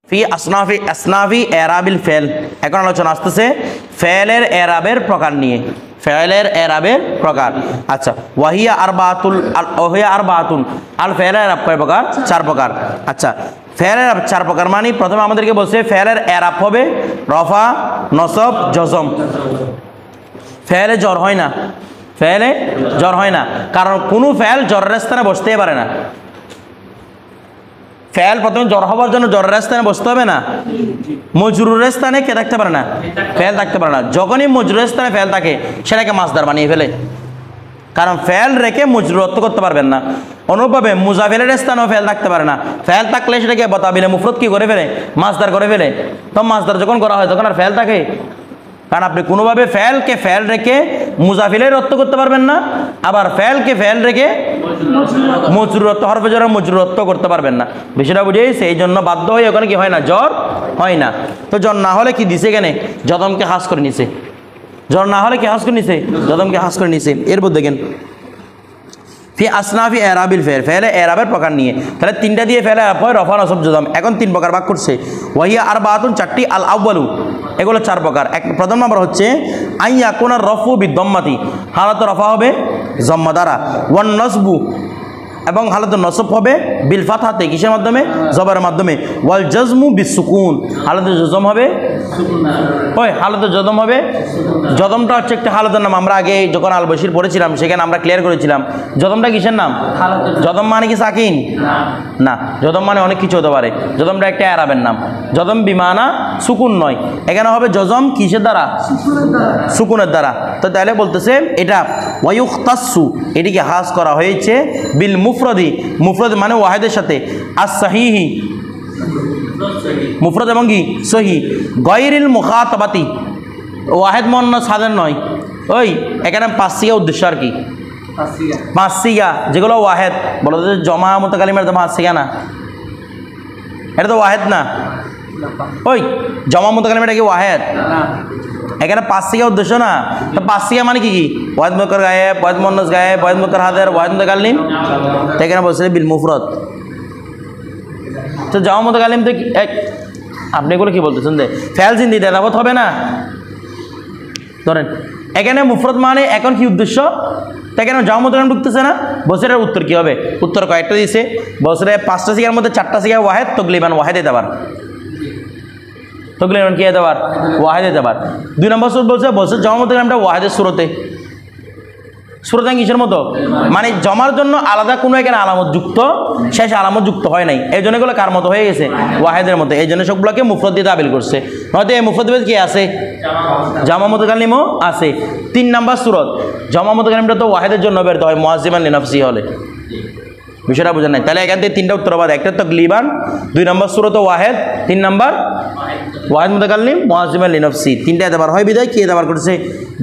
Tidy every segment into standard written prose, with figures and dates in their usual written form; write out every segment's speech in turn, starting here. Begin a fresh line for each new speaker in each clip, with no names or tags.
ফি আসনাফি এরাবিল fail. এখন আলোচনা আসতেছে ফেলের এরাবের প্রকার নিয়ে। ফেলের এরাবের প্রকার। আচ্ছা, ওয়াহিয়া আরবাতুন আল ফেলের এরাব কয় প্রকার? 4 প্রকার। আচ্ছা, ফেলের এরাব 4 প্রকার মানে প্রথমে আমাদেরকে বলছে ফেলের এরাব হবে রফা, নসব, জজম। ফেলে জ্বর হয় না, ফেলে জ্বর হয় না, কারণ কোনো ফেল জ্বরের স্থানে বসতেই পারে না। ফেল প্রথমে জ্বর হওয়ার জন্য জ্বরের স্থানে বসতে হবে না, মজরুরের স্থানে কে থাকতে পারে না? ফেল থাকতে পারে না। যখনই মজরুরের স্থানে ফেল থাকে সেটাকে মাসদার বানিয়ে ফেলে, কারণ ফেল রেখে মজরুরত্ব করতে পারবেন না। অনুরূপভাবে মুজাফিলের স্থানেও ফেল থাকতে পারে না, ফেল থাকলে সেটাকে বতাবিলে মুফরদ কি করে ফেলে? মাসদার করে ফেলে। তো মাসদার যখন করা হয় তখন আর ফেল থাকে, কারণ আপনি কোনোভাবে ফেলকে ফেল রেখে মুজাফিলের অর্থ করতে পারবেন না, আবার ফেলকে ফেল রেখে মজরুরত্ব হরফে জরের মজরুরত্ব করতে পারবেন না। বিষয়টা বুঝেছি? এই জন্য বাধ্য হয়ে ওখানে কি হয় না? জ্বর হয় না। তো জ্বর না হলে কি দিছে? কেন জদমকে হাস করে নিছে। জ্বর না হলে কি হাস করে নিছে? জদমকে হাস করে নিছে। এরপর দেখেন ফি আসনাফি এরাবিল ফেল, ফেলে এরাবের প্রকার নিয়ে। তাহলে 3টা দিয়ে ফেলে হয় রফা, নসব, জজম। এখন 3 প্রকার ভাগ করছে। ওয়াহিয়া আরবাতুন 4টি, আল আউয়ালু এগুলো 4 প্রকার। প্রথম নম্বর হচ্ছে আইয়া কোনার রফু বিদ্দম্মাতি, হালাত রফা হবে জম্মা দ্বারা। ওয়ান নসবু এবং হালাত নসব হবে বিল ফাতহাতে, কিসের মাধ্যমে? জবরের মাধ্যমে। ওয়াল জজমু বিসুকুন, হালাত জজম হবে ওই হালাত জজম হবে। জজমটা হচ্ছে একটা হালাতের নাম। আমরা আগে যখন আল বশির পড়েছিলাম সেখানে আমরা ক্লিয়ার করেছিলাম জজমটা কিসের নাম? জজম মানে কি সাকিন? না, জজম মানে অনেক কিছু হতে পারে। জজমটা একটা এরাবের নাম। জজম বিমানা সুকুন নয়, এখানে হবে জজম কিসের দ্বারা? সুকুনের দ্বারা। তো তাহলে বলতেছে এটা ওয়ায়ুখতাসু, এটিকে হাস করা হয়েছে বিল মুফরদি, মুফরদ মানে ওয়াহেদের সাথে, আর সাহিহি মুফরদ এবং কি সহি, গয়রিল মুখাতাবাতি, ওয়াহেদ মুয়ান্নাস সাদের নয়। ওই এখানে 5 সিগা উদ্দেশ্য আর কি, 5 সিগা যেগুলো ওয়াহেদ। বলো যে জমা মুতাকাল্লিমের তো 5 সিগা না, এটা তো ওয়াহেদ না। ওই জমা মুতাকাল্লিম এটা কি ওয়াহেদ? এখানে 5 সিগা উদ্দেশ্য না। তো 5 সিগা মানে কি? ওয়াহেদ মুনকার গায়েব, ওয়াহেদ মুয়ান্নাস গায়েব, ওয়াহেদ মুনকার হাজির, ওয়াহেদ মুতাকাল্লিম। তো এখানে বলছে বিল মুফরদ। তো জমা মুতাকাল্লিম তো আপনি এগুলো কি বলতেছেন? যে ফেল জিন্দি দেদাবত হবে না। ধরেন এখানে মুফরদ মানে এখন কি উদ্দেশ্য? তো এখানে জমা মুতাকাল্লিম ঢুকতেছে না। বছরের উত্তর কি হবে? উত্তর কয়েকটা দিয়েছে। বছরে 5টা সিগার মধ্যে 4টা সিগা ওয়াহেদ, তকলিবান ওয়াহেদে দেবার, তকলিবান কি দেবার? ওয়াহেদে দেবার। 2 নম্বর সুর বলছে বছর জমা মুতাকাল্লিমটা ওয়াহেদের সুরতে, সুরতে কিসের মতো? মানে জমার জন্য আলাদা কোনো এখানে আলামত যুক্ত, শেষ আলামত যুক্ত হয় নাই। এই জন্য এগুলো কার মতো হয়ে গেছে? ওয়াহেদের মতো। এই জন্য সবগুলোকে মুফরদ দিয়ে তাবিল করছে। নয়তো এই মুফরদ কি আছে? জামা মুতাকাল্লিমও আছে। 3 নম্বর সুরত জমা মুতাকাল্লিমটা তো ওয়াহেদের জন্য বেরতে হয়, মুআজ্জিমান লিনাফসি হলে। বিষয়টা বুঝেন নাই? তাহলে এখান থেকে 3টা উত্তর পাবে। একটা তকলিবান, 2 নম্বর সুরত ওয়াহেদ, 3 নম্বর ওয়াহেদ মুতাকাল্লিম, মুআজ্জিমান লিনাফসি। 3টা এতবার হয় বিদায় কি এতবার করেছে?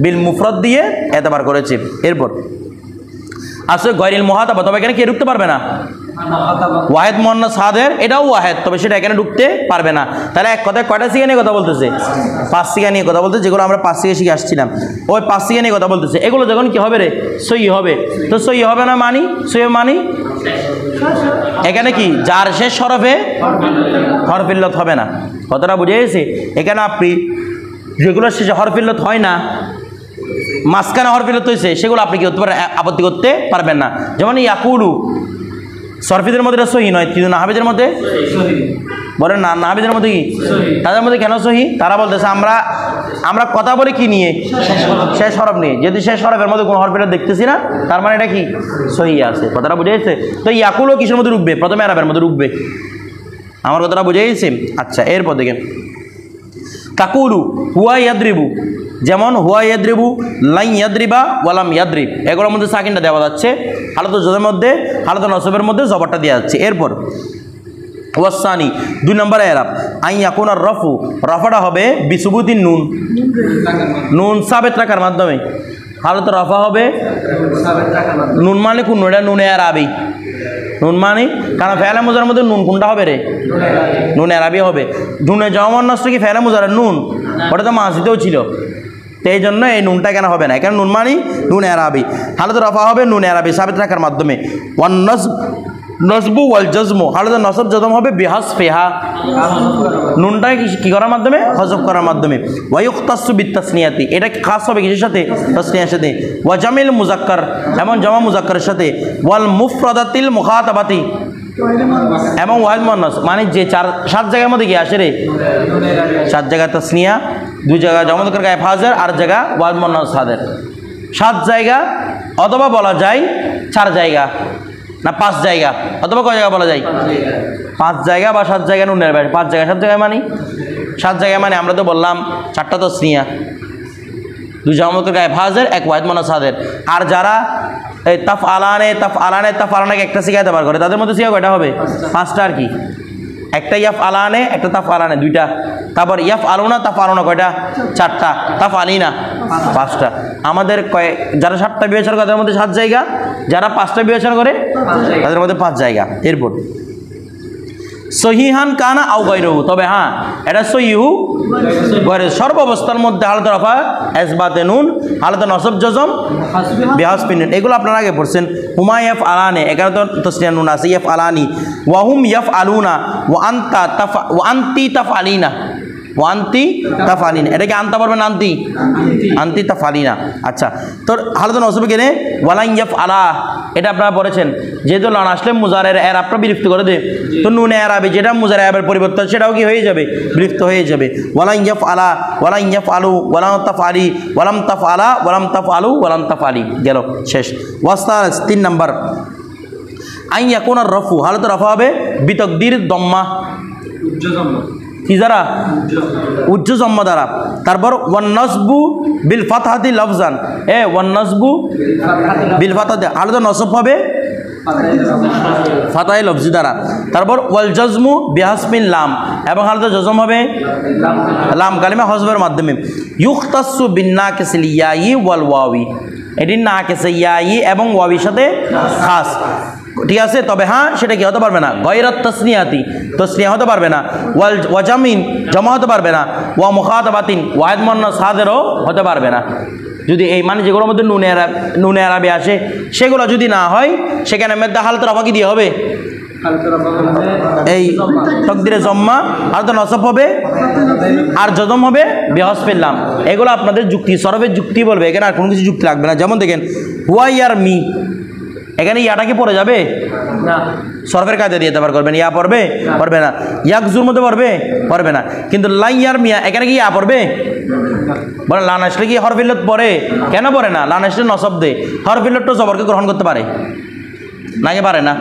বিল মুফরদ দিয়ে এতবার করেছে। এরপর আসলে গয়রিল মুখাতাবা, তবে এখানে কে ঢুকতে পারবে না? ওয়াহেদ মুয়ান্নাস সাদের, এটাও ওয়াহেদ, তবে সেটা এখানে ঢুকতে পারবে না। তাহলে এক কথায় কয়টা সিগা নিয়ে কথা বলতেছে? 5 সিগা নিয়ে কথা বলতেছে, যেগুলো আমরা 5 সিগা শিখে আসছিলাম। ওই 5 সিগা নিয়ে কথা বলতেছে। এগুলো যখন কি হবে রে? সহি হবে। তো সহি হবে না মানি? সহি মানি এখানে কি যার শেষ হরফে হরফ ইল্লত হবে না। কথাটা বুঝে গেছে? এখানে আপনি যেগুলো শেষে হরফ ইল্লত হয় না, মাঝখানে হরফ ইল্লত হয়েছে, সেগুলো আপনি কি করতে পারেন? আপত্তি করতে পারবেন না। যেমন ইয়াকুলু সরফিদের মধ্যে এটা সহি নয়, কিন্তু নাহাবিদের মধ্যে বলেন না, নাহাবিদের মধ্যে কি? তাদের মধ্যে কেন সহি? তারা বলতেছে আমরা কথা বলি কি নিয়ে? শেষ হরফ নিয়ে। যদি শেষ হরফের মধ্যে কোনো হরফ দেখতেছি না, তার মানে এটা কি সহি আছে। কথাটা বুঝে গেছে? তো ইয়াকুলও কিসের মধ্যে রুখবে? প্রথমে আরবের মধ্যে রুখবে। আমার কথাটা বুঝে গেছে? আচ্ছা, এরপর দেখেন তাকুলু হুয়া ইয়াদ্রিবু, যেমন হুয়া ইয়াদ্রিবু, লাই ইয়াদ্রিবা, ওয়ালাম ইয়াদ্রিব, এগুলোর মধ্যে সাকিনটা দেওয়া যাচ্ছে। হালাত জজমের মধ্যে, হালাত নসবের মধ্যে জবরটা দেওয়া যাচ্ছে। এরপর ওয়াসানি 2 নম্বর এরাব আই ইয়াকুনার রফু, রফাটা হবে বিসুবুতিন নুন, নুন সাবেত রাখার মাধ্যমে। হালাত রফা হবে নুন মানে কোন? এটা নুনে এরাবি। নুন মানে কারণ ফেলে মুজারের মধ্যে নুন কোনটা হবে রে? নুন এরাবি হবে। নুনে জমা নষ্ট কি ফেলে মুজারের নুন? ওটা তো মাসিতেও ছিল, তো এই জন্য এই নুনটা কেন হবে না? এখানে নুন মানে নুন এরাবি। হালাত রফা হবে নুন এরাবি সাবেত রাখার মাধ্যমে। ওয়ান নসব নসবু ওয়াল জজমু হালতে নসব জজম হবে বিহাস ফেহা নুনটাকে কি করার মাধ্যমে হজব করার মাধ্যমে ওয়ায়ুক্তাসু বিতাসনিয়াতি এটা খাস হবে কিসের সাথে তাসনিয়ার সাথে ওয়া জামিল মুজাক্কার এমন জমা মুজাক্কারের সাথে ওয়াল মুফরাদাতিল মুখাতাবাতি এবং ওয়াহিদ মুয়ান্নাস মানে যে 7 জায়গার মধ্যে কি আসে রে 7 জায়গা তাসনিয়া 2 জায়গা জমা মুজাক্কার গায়েব হাজির আর জায়গা ওয়াহিদ মুয়ান্নাস হাজির 7 জায়গা অথবা বলা যায় 4 জায়গা না 5 জায়গা অথবা কয় জায়গা বলা যায় 5 জায়গা বা 7 জায়গা নুনের বাইরে 5 জায়গা 7 জায়গায় মানে 7 জায়গায় মানে আমরা তো বললাম 4টা তাসনিয়া 2 জমা মুজাক্কার গায়েব হাজির 1 ওয়াহিদ মুয়ান্নাস হাজির আর যারা এই তাফআলানে একটা সিগা ব্যবহার করে তাদের মধ্যে সিগা কয়টা হবে 5টা আর কি একটা ইয়াফআলানে একটা তাফআলানে 2টা তারপর ইয়াফআলুনা তাফআলুনা কয়টা 4টা তাফআলিনা 5টা আমাদের যারা 7টা বিবেচনা করে তাদের মধ্যে 7 জায়গা যারা 5টা বিবেচনা করে তাদের মধ্যে 5 জায়গা এরপর সহিহান কানা আও গায়রুহু তবে হ্যাঁ এটা সহিহু গয়রে সর্বাবস্থার মধ্যে হালতে রফা ইসবাতে নুন হালতে নসব জজম বিহাসবিন এগুলো আপনারা আগে পড়ছেন হুমা ইয়াফআলানে এখানে তো তাসনিয়া নুন আছে ইয়াফআলানি ওয়া হুম ইয়াফআলুনা ওয়া আনতি তাফআলিনা ওয়া আনতি তাফআলিনা এটা কি আনতা পারবেন আনতি তাফআলিনা আচ্ছা তো হালতে নসব কেনে ওয়ালান ইয়াফআলা এটা আপনারা পড়েছেন যেহেতু লান আসলে মুজারের এর আপনারা বিলুপ্ত করে দে তো নুনে এরাবে যেটা মুজারে এর পরিবর্তন সেটাও কি হয়ে যাবে বিলুপ্ত হয়ে যাবে ওয়ালান ইয়াফআলা ওয়ালান ইয়াফআলু ওয়ালান তাফআলি ওয়ালাম তাফআলা ওয়ালাম তাফআলু ওয়ালাম তাফআলি গেল শেষ ওয়াস্তার 3 নাম্বার আই ইয়াকুন আর রফু হালত রফা হবে বিতাকদির দম্মা কি যারা উজ্জ জম্মা দ্বারা তারপর ওয়ান নসবু বিল ফাতহাতি লফজান ওয়ান নসবু বিল ফাতহাতি হালত নসব হবে ফাতাহে লফজি দ্বারা তারপর ওয়াল জজমু বিহাসমিন লাম এবং হালতে জজম হবে লাম কালিমা হজবের মাধ্যমে ইউখতাসু বিন নাকিসিল ইয়াই ওয়াল ওয়াবি এটি নাকিসে ইয়াই এবং ওয়াবির সাথে খাস ঠিক আছে তবে হ্যাঁ সেটা কি হতে পারবে না গায়রাত তাসনিয়াতি তাসনিয়া হতে পারবে না ওয়া জামিন জমা হতে পারবে না ওয়া মুখাতাবাতিন ওয়াহিদ মুয়ান্নাস হাজিরও হতে পারবে না যদি এই মানে যেগুলোর মধ্যে নুনে আরাবে আসে সেগুলো যদি না হয় সেখানে মেদা হালতে রফা কি দিয়ে হবে এই তাকদিরে জম্মা হালতে নসব হবে আর জজম হবে বিহাসফিল লাম এগুলো আপনাদের যুক্তি সরফের যুক্তি বলবে এখানে আর কোনো কিছু যুক্তি লাগবে না যেমন দেখেন হুয়া ইয়ার মি এখানে ইয়াটা কি পড়ে যাবে না সরফের কায়দা দিয়ে ব্যবহার করবেন ইয়া পড়বে পড়বে না ইয়াকজুর মধ্যে পড়বে না কিন্তু লাই ইয়ার মিয়া এখানে কি ইয়া পড়বে বলে লান আসলে কি হরফিলত পড়ে কেন পড়ে না লান আসলে নসব দে হরফিলত তো জবরকে গ্রহণ করতে পারে নাকি পারে না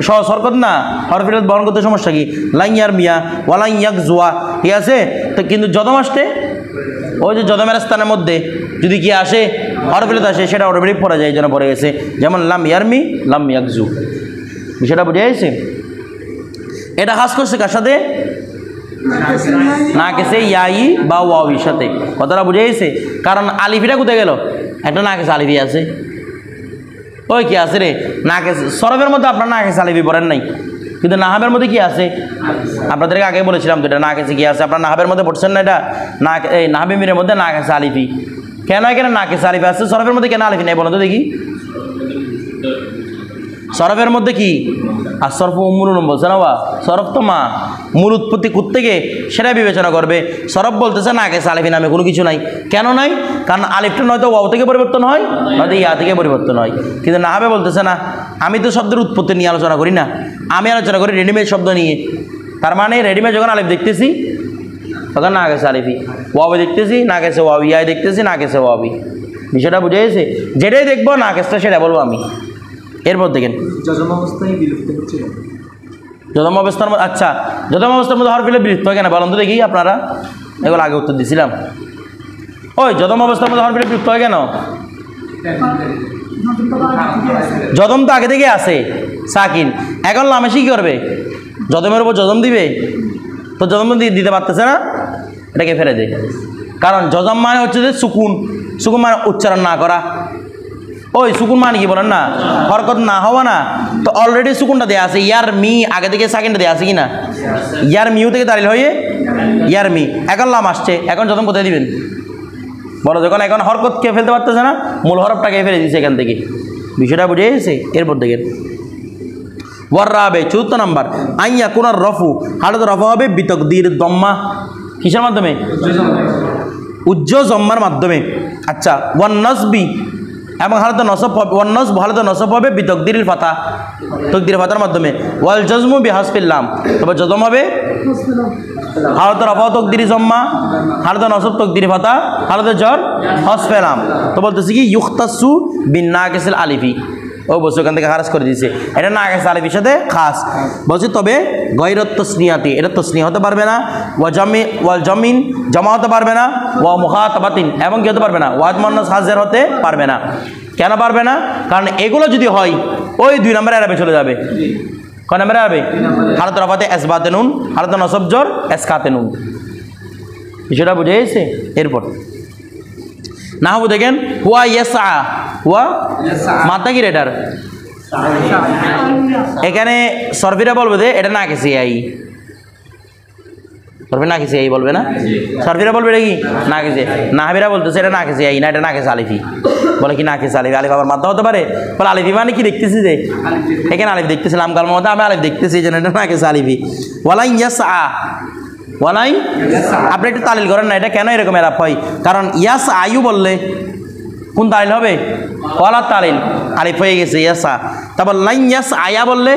সরকত না হরফিলত বহন করতে সমস্যা কি লাই ইয়ার মিয়া ওয়ালাই ইয়াক জুয়া ঠিক আছে তো কিন্তু যদম আসতে ওই যে যদমের স্থানের মধ্যে যদি কি আসে হরফিলত আসে সেটা অটোমেটিক পড়ে যায় এই জন্য পড়ে গেছে যেমন লাম ইয়ারমি লাম ইয়াকজু বিষয়টা বুঝে গেছে এটা খাস করছে কার সাথে না কেসে ইয়াই বা ওয়াবির সাথে কথাটা বুঝে গেছে কারণ আলিফিটা কোথায় গেল একটা না কেসে আলিফি আছে ওই কি আছে রে না কেসে সরফের মধ্যে আপনার না কেসে আলিফি পড়েন নাই কিন্তু নাহাবের মধ্যে কি আছে আপনাদেরকে আগে বলেছিলাম তো এটা না কেসে কি আছে আপনার নাহাবের মধ্যে পড়ছেন না এটা না এই নাহাবি মিরের মধ্যে না কেসে আলিফি কেন এখানে না কেসে আলিফি আছে সরফের মধ্যে কেন আলিফি নেই বলো তো দেখি সরফের মধ্যে কি আর সরফ উম্মুলুন বলছে না বা সরফ তো মা মূল উৎপত্তি থেকে সেটা বিবেচনা করবে সরফ বলতেছে না কেসে আলিফি নামে কোনো কিছু নাই কেন নাই কারণ আলিফটা নয়তো ওয়াও থেকে পরিবর্তন হয় নয়তো ইয়া থেকে পরিবর্তন হয় কিন্তু নাহাবে বলতেছে না আমি তো শব্দের উৎপত্তি নিয়ে আলোচনা করি না আমি আলোচনা করি রেডিমেড শব্দ নিয়ে তার মানে রেডিমেড যখন আলিফ দেখতেছি তখন না গেছে আলিফি ওয়াবি দেখতেছি না গেছে ওয়াবি আই দেখতেছি না গেছে ওয়াবি বিষয়টা বুঝে গেছে যেটাই দেখবো না গেছে সেটা বলবো আমি এরপর দেখেন
যজম অবস্থায় বিলুপ্ত হচ্ছে
যদম অবস্থার মধ্যে আচ্ছা যদম অবস্থার মধ্যে হরফিলে বিলুপ্ত হয় কেন বলুন তো দেখি আপনারা এগুলো আগে উত্তর দিয়েছিলাম ওই যদম অবস্থার মধ্যে হরফিলে বিলুপ্ত হয় কেন যদম তো আগে থেকে আছে সাকিন এখন লামেশি কি করবে যদমের উপর যদম দিবে তো যদম দিতে পারতেছে না এটাকে ফেলে দেয় কারণ যজম মানে হচ্ছে যে সুকুন সুকুন মানে উচ্চারণ না করা ওই সুকুন মানে কি বলেন না হরকত না হওয়া না তো অলরেডি সুকুনটা দেওয়া আছে ইয়ার মি আগে থেকে সেকেন্ডটা দেওয়া আছে কি না ইয়ার মিউ থেকে দাঁড়িয়ে হয়ে ইয়ার মি এখন লাম আসছে এখন যদম কোথায় দিবেন বলো যখন এখন হরকত কে ফেলতে পারতেছে না মূল হরফটাকে ফেলে দিচ্ছে এখান থেকে বিষয়টা বুঝে গেছে এরপর দেখেন ওয়ারাবে চতুর্থ নাম্বার আইয়া কোনার রফু হালত রফা হবে বিতকদির দম্মা কিসের মাধ্যমে উজ্জ জম্মার মাধ্যমে আচ্ছা ওয়ান নসবি এবং হালত নসব হবে ওয়ান নসব হালত নসব হবে বিতকদির ফাতা তকদির ফাতার মাধ্যমে ওয়াল জজমু বিহাসফিল্লাম তবে জজম হবে হালত রফা তকদির জম্মা হালত নসব তকদির ফাতা হালত জর হসফেলাম তো বলতেছি কি ইউখতাসু বিন নাকিসিল আলিফি ও বলছে ওখান থেকে খারাজ করে দিয়েছে এটা নাকিস আলিফির সাথে খাস বলছি তবে গৈরত তসনিয়াতি এটা তসনিয়া হতে পারবে না ওয়াল জমিন জমা হতে পারবে না ওয়া মুখাতাবাতিন এবং কি হতে পারবে না ওয়াদ মুন্নাস হাজির হতে পারবে না কেন পারবে না কারণ এগুলো যদি হয় ওই 2 নম্বরে আরবে চলে যাবে কয় নম্বরে আরবে হালত রফাতে ইসবাতে নুন হালত নসব জর ইসকাতে নুন বিষয়টা বুঝে গেছে এরপর নাহবু দেখেন হুয়া ইয়াসা হুয়া মাত্রা কি এটার এখানে সরফিরা বলবে যে এটা না কেসি আই সরফি না কেসি আই বলবে না সরফিরা বলবে এটা কি না কেসি নাহাবিরা বলতেছে এটা না কেসি আই না এটা না কেসি আলিফি বলে কি না কেসি আলিফি আলিফ আবার মাত্রা হতে পারে বলে আলিফি মানে কি দেখতেছি যে এখানে আলিফ দেখতেছিলাম কাল মধ্যে আমি আলিফ দেখতেছি যে এটা না কেসি আলিফি ওয়ালা ইয়াসা ওয়ালাই আপনি একটু তালিল করেন না এটা কেন এরকম এরাপ হয় কারণ ইয়াস আয়ু বললে কোন তালিল হবে কলার তালিল আলিফ হয়ে গেছে ইয়াসা তারপর লাইন ইয়াস আয়া বললে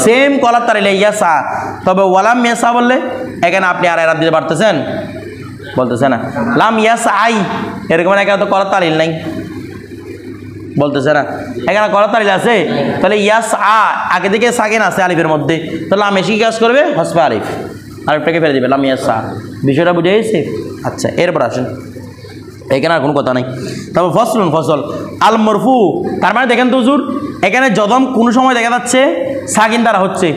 সেম কলার তালিল ইয়াসা তবে ওয়ালাম ইয়াসা বললে এখানে আপনি আর এরাপ দিতে পারতেছেন বলতেছে না লাম ইয়াস আই এরকম এখানে তো কলার তালিল নাই বলতেছে না এখানে কলার তালিল আছে তাহলে ইয়াস আগে থেকে সাকিন আছে আলিফের মধ্যে তাহলে লাম এসে কাজ করবে হসফে আলিফ আরেকটাকে ফেলে দিবে লামিয়াসা বিষয়টা বুঝে গেছে আচ্ছা এরপর আসেন এখানে আর কোনো কথা নাই তারপর ফসল আল মরফু তার মানে দেখেন তো হুজুর এখানে জদম কোনো সময় দেখা যাচ্ছে সাকিন দ্বারা হচ্ছে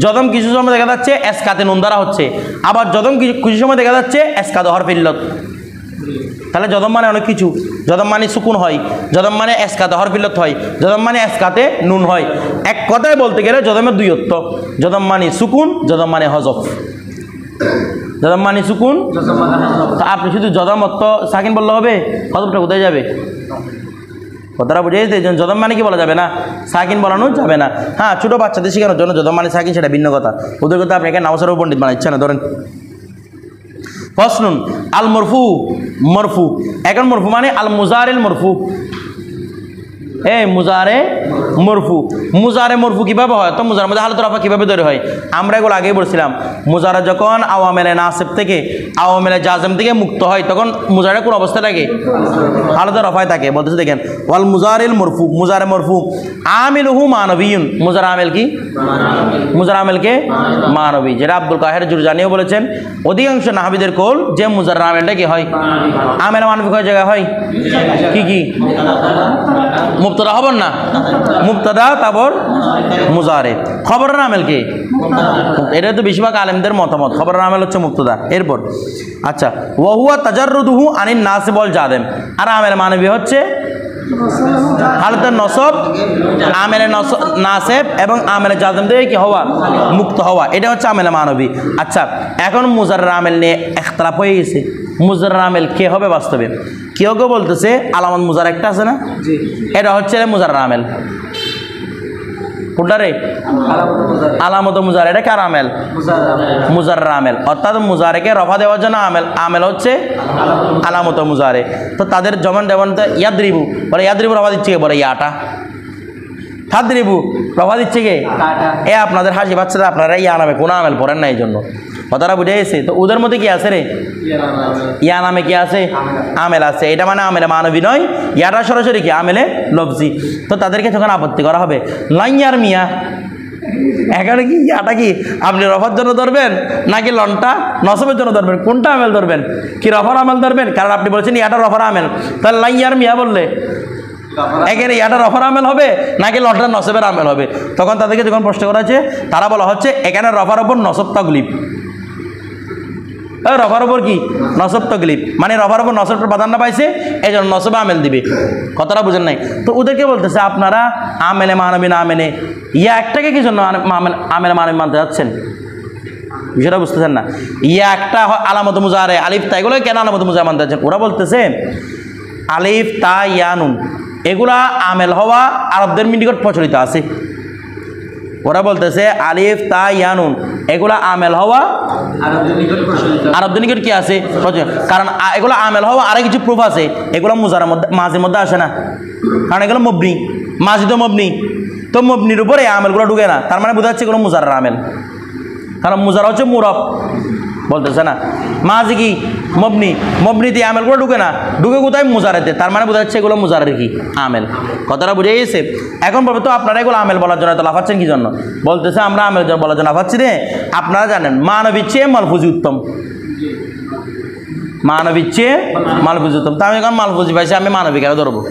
জদম কিছু সময় দেখা যাচ্ছে এসকাতে নুন দ্বারা হচ্ছে আবার জদম কিছু সময় দেখা যাচ্ছে এসকাতে হরফিল্লত তাহলে জদম মানে অনেক কিছু জদম মানে সুকুন হয় জদম মানে এসকাতে হরফিল্লত হয় জদম মানে এসকাতে নুন হয় এক কথায় বলতে গেলে জদমের 2 অর্থ জদম মানে সুকুন জদম মানে হজফ জদম মানে সুকুন আপনি শুধু জদম অর্থ সাকিন বললে হবে হজফটা কোথায় যাবে কথাটা বুঝে যেতে জদম মানে কি বলা যাবে না সাকিন বলানো যাবে না হ্যাঁ ছোটো বাচ্চাদের শেখানোর জন্য জদম মানে সাকিন সেটা ভিন্ন কথা ওদের কথা আপনি এখানে নামাজেরও পণ্ডিত বানাচ্ছেন না ধরেন ফসলুন আল মরফু এখন মরফু মানে আল মুজারিল মরফু মুজারে মরফু কিভাবে হয় তো মুজার মধ্যে হালত রফা কিভাবে তৈরি হয় আমরা এগুলো আগেই বলছিলাম মুজারা যখন আওয়ামেলে নাসিব থেকে আওয়ামেলে জাজম থেকে মুক্ত হয় তখন মুজারে কোন অবস্থা থাকে হালত রফায় থাকে বলতেছে দেখেন ওয়াল মুজারিল মরফু মুজারে মরফু আমিলুহু মানবিয়ুন মুজার আমেল কি মুজার আমেলকে মানবী যেটা আব্দুল কাহের জুরজানিও বলেছেন অধিকাংশ নাহাবিদের কোল যে মুজার আমেলটা কি হয় আমেল মানবী কয় জায়গায় হয় কি মুবতাদা খবর না মুবতাদা তারপর মুজারে খবরের আমেল কি এটা তো বেশিরভাগ আলেমদের মতামত খবরের আমেল হচ্ছে মুবতাদা এরপর আচ্ছা ওয়া হুয়া তাজাররুদুহু আনিন নাসিব ওয়াল জাযম আর আমেল মানবী হচ্ছে হালতে নসব আমেলে নাসেব এবং আমেলে জাজম থেকে কি হওয়া মুক্ত হওয়া এটা হচ্ছে আমেলে মানবী আচ্ছা এখন মুজারর আমেল নিয়ে ইখতিলাফ হয়ে গেছে মুজারর আমেল কে হবে বাস্তবে কেউ বলতেছে আলামত মুজার একটা আছে না এটা হচ্ছে মুজারর আমেল কোনটা রে আলামত মুজার এটা কার আমেল মুজারর আমেল অর্থাৎ মুজারেকে রফা দেওয়ার জন্য আমেল হচ্ছে আলামত মুজারে তো তাদের যেমন ইয়াদরিবু বলে ইয়াদরিবু রফা দিচ্ছে কে বলে ইয়াটা তাদরিবু রফা দিচ্ছে কে আপনাদের হাসি বাচ্চারা আপনারা ইয়া নামে কোন আমেল পড়েন না এই জন্য কথাটা বুঝে গেছে তো ওদের মধ্যে কি আছে রে ইয়া নামে কি আছে আমেল আছে এটা মানে আমেলে মানবী নয় ইয়াটা সরাসরি কি আমেলে লফজি তো তাদেরকে তখন আপত্তি করা হবে লাইয়ার মিয়া এখানে কি ইয়াটা কি আপনি রফার জন্য ধরবেন নাকি লনটা নসবের জন্য ধরবেন কোনটা আমেল ধরবেন কি রফার আমেল ধরবেন কারণ আপনি বলছেন ইয়াটা রফার আমেল তাহলে লাইয়ার মিয়া বললে এখানে ইয়াটা রফার আমেল হবে নাকি লনটা নসবের আমেল হবে তখন তাদেরকে যখন প্রশ্ন করা হচ্ছে তারা বলা হচ্ছে এখানে রফার ওপর নসব তাগলিব রফার ওপর কি নসব তকলিফ মানে রফার ওপর নসবটা প্রাধান্য পাইছে এই জন্য নসবে আমেল দিবে কথাটা বুঝেন নাই তো ওদেরকে বলতেছে আপনারা আমেলে মানবী না আমেনে ইয়া একটাকে কি জন্য আমেলে মানবী মানতে যাচ্ছেন বিষয়টা বুঝতেছেন না ইয়া একটা আলামত মুজারে আলিফ তা এগুলো কেন আলামত মুজারে মানতে যাচ্ছেন ওরা বলতেছে আলিফ তা ইয়া নুন এগুলা আমেল হওয়া আরবদের নিকট প্রচলিত আছে ওরা বলতেছে আলিফ তা ইয়ানুন এগুলা আমেল হওয়া আরবদের নিকট কি আছে কারণ এগুলো আমেল হওয়া আরো কিছু প্রুফ আছে এগুলো মুজারের মধ্যে মাঝির মধ্যে আসে না কারণ এগুলো মবনি মাঝি তো মবনি তো মবনির উপরে আমেলগুলো ঢুকে না তার মানে বোঝা যাচ্ছে এগুলো মুজারের আমেল কারণ মুজার হচ্ছে মুরব বলতেছে না মাঝি কি মবনি মবনিতে আমেলগুলো ঢুকে না ঢুকে কোথায় মুজারেতে তার মানে বোঝা যাচ্ছে এগুলো মুজারের কি আমেল কথাটা বুঝে গেছে এখন বলবে তো আপনারা এগুলো আমেল বলার জন্য তো লাফাচ্ছেন কি জন্য বলতেছে আমরা আমেল বলার জন্য লাফাচ্ছি রে আপনারা জানেন মানবীর চেয়ে মালফুজি উত্তম মানবীর চেয়ে মালফুজি উত্তম তা আমি এখন মালফুজি পাইছি আমি মানবিকারা ধরবো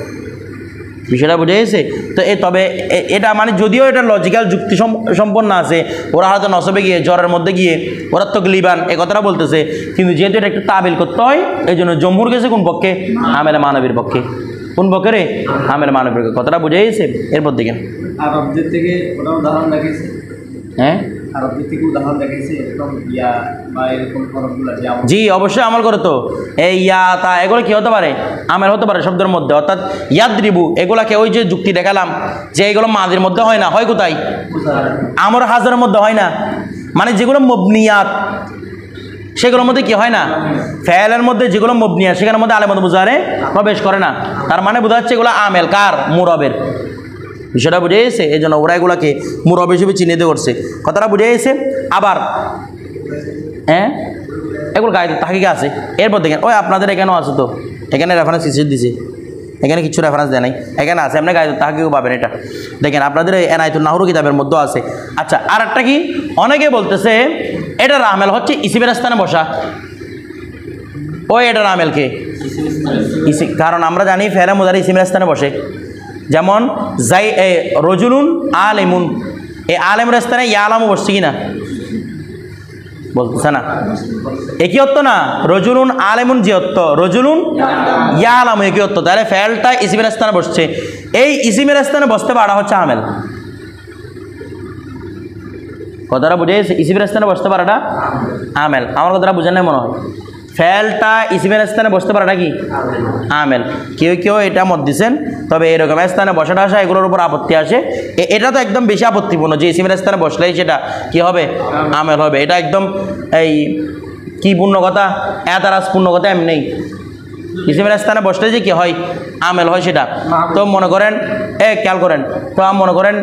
বিষয়টা বুঝে গেছে তো তবে এটা মানে যদিও এটা লজিক্যাল যুক্তি সম্পন্ন আছে ওরা হয়তো নসবে গিয়ে জ্বরের মধ্যে গিয়ে ওরা তো লিবান এ কথাটা বলতেছে কিন্তু যেহেতু এটা একটু তাবিল করতে হয় এই জন্য জম্মুর গেছে কোন পক্ষে আমেলে মানবীর পক্ষে কোন পক্ষে রে আমেলে মানবীর পক্ষে কথাটা বুঝে গেছে এরপর দেখেন
আরবদের থেকে ওরা উদাহরণ দেখিয়েছে
হ্যাঁ
আরবদের থেকে উদাহরণ দেখিয়েছে এরকম ইয়া বা এরকম ফরমগুলো যে
জি অবশ্যই আমল করে তো এই ইয়া তা এগুলো কি হতে পারে আমেল হতে পারে শব্দের মধ্যে অর্থাৎ ইয়াদ্রিবু এগুলাকে ওই যে যুক্তি দেখালাম যে এগুলো মাদির মধ্যে হয় না হয় কোথায় আমর হাজারের মধ্যে হয় না মানে যেগুলো মবনিয়াত সেগুলোর মধ্যে কি হয় না ফেলের মধ্যে যেগুলো মবনিয়াত সেখানের মধ্যে আলেমত মুজারে প্রবেশ করে না তার মানে বোঝা যাচ্ছে এগুলো আমেল কার মুরবের বিষয়টা বুঝে গেছে এই জন্য ওরা এগুলাকে মুরব হিসেবে চিহ্নিত করছে কথাটা বুঝে গেছে আবার হ্যাঁ এগুলো গায়ে তাকিকে আছে এরপর দেখেন ওই আপনাদের এখানেও আছে তো এখানে রেফারেন্স কিছু দিছে এখানে কিছু রেফারেন্স দেয় নাই এখানে আছে আপনি গায়ে তাকিকেও পাবেন এটা দেখেন আপনাদের এনায়েতুন নাহরু কিতাবের মধ্যেও আছে আচ্ছা আর একটা কি অনেকে বলতেছে এটার আমেল হচ্ছে ইসিমের স্থানে বসা ওই এটার আমেলকে কারণ আমরা জানি ফেরা মুজারি ইসিমের স্থানে বসে যেমন যাই রজুলুন আলেমুন এই আলেমের স্থানে ইয়া আলামও বসছে কি না বলতেছে না একই অর্থ না রজুলুন আলেমুন যে অর্থ রজুলুন ইয়া আলাম একই অর্থ তাহলে ফেলটা ইসিমের স্থানে বসছে এই ইসিমের স্থানে বসতে পারা হচ্ছে আমেল কথাটা বুঝে ইসিমের স্থানে বসতে পারাটা আমেল আমার কথাটা বুঝেন না মনে হয় ফেলটা ইসিমের স্থানে বসতে পারাটা কি আমেল কেউ কেউ এটা মত দিচ্ছেন তবে এরকম স্থানে বসাটা আসা এগুলোর উপর আপত্তি আসে এটা তো একদম বেশি আপত্তিপূর্ণ যে ইসিমের স্থানে বসলেই সেটা কি হবে আমেল হবে এটা একদম এই কি পূর্ণ কথা এতারাজ পূর্ণ কথা এমনি নেই ইসিমের স্থানে বসলে যে কি হয় আমেল হয় সেটা তো মনে করেন খেয়াল করেন তো মনে করেন